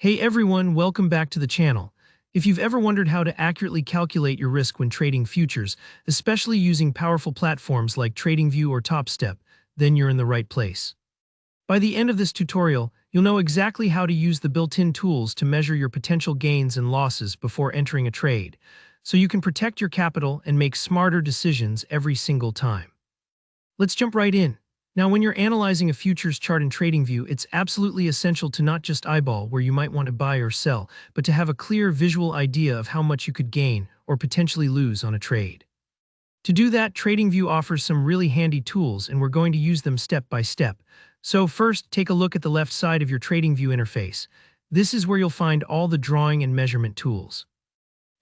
Hey everyone, welcome back to the channel. If you've ever wondered how to accurately calculate your risk when trading futures, especially using powerful platforms like TradingView or TopStep, then you're in the right place. By the end of this tutorial, you'll know exactly how to use the built-in tools to measure your potential gains and losses before entering a trade, so you can protect your capital and make smarter decisions every single time. Let's jump right in. Now, when you're analyzing a futures chart in TradingView, it's absolutely essential to not just eyeball where you might want to buy or sell, but to have a clear visual idea of how much you could gain or potentially lose on a trade. To do that, TradingView offers some really handy tools, and we're going to use them step by step. So first, take a look at the left side of your TradingView interface. This is where you'll find all the drawing and measurement tools.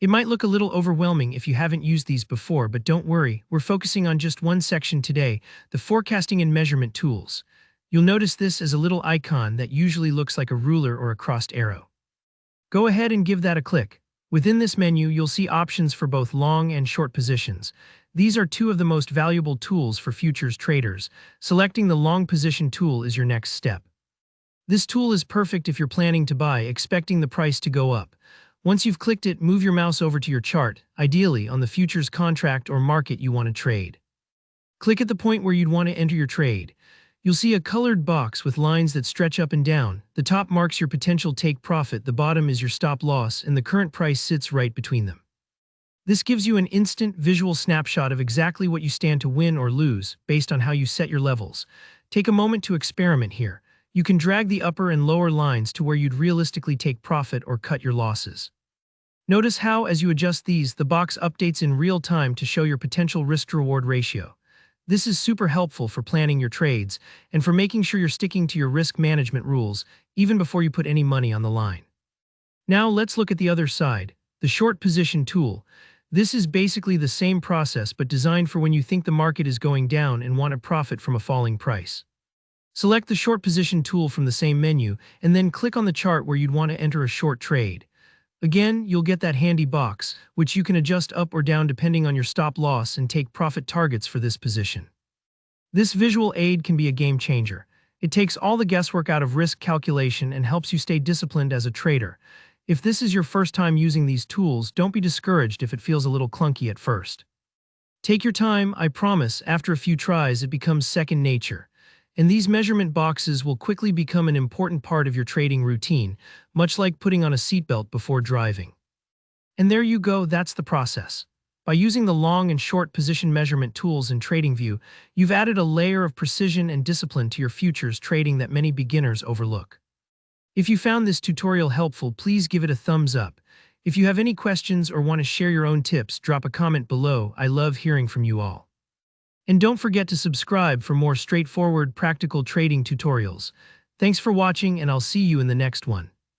It might look a little overwhelming if you haven't used these before, but don't worry, we're focusing on just one section today, the forecasting and measurement tools. You'll notice this as a little icon that usually looks like a ruler or a crossed arrow. Go ahead and give that a click. Within this menu, you'll see options for both long and short positions. These are two of the most valuable tools for futures traders. Selecting the long position tool is your next step. This tool is perfect if you're planning to buy, expecting the price to go up. Once you've clicked it, move your mouse over to your chart, ideally on the futures contract or market you want to trade. Click at the point where you'd want to enter your trade. You'll see a colored box with lines that stretch up and down. The top marks your potential take profit, the bottom is your stop loss, and the current price sits right between them. This gives you an instant visual snapshot of exactly what you stand to win or lose based on how you set your levels. Take a moment to experiment here. You can drag the upper and lower lines to where you'd realistically take profit or cut your losses. Notice how, as you adjust these, the box updates in real time to show your potential risk-to-reward ratio. This is super helpful for planning your trades and for making sure you're sticking to your risk management rules, even before you put any money on the line. Now let's look at the other side, the short position tool. This is basically the same process but designed for when you think the market is going down and want to profit from a falling price. Select the short position tool from the same menu, and then click on the chart where you'd want to enter a short trade. Again, you'll get that handy box, which you can adjust up or down depending on your stop loss and take profit targets for this position. This visual aid can be a game changer. It takes all the guesswork out of risk calculation and helps you stay disciplined as a trader. If this is your first time using these tools, don't be discouraged if it feels a little clunky at first. Take your time, I promise, after a few tries it becomes second nature. And these measurement boxes will quickly become an important part of your trading routine, much like putting on a seatbelt before driving. And there you go, that's the process. By using the long and short position measurement tools in TradingView, you've added a layer of precision and discipline to your futures trading that many beginners overlook. If you found this tutorial helpful, please give it a thumbs up. If you have any questions or want to share your own tips, drop a comment below. I love hearing from you all. And don't forget to subscribe for more straightforward, practical trading tutorials. Thanks for watching, and I'll see you in the next one.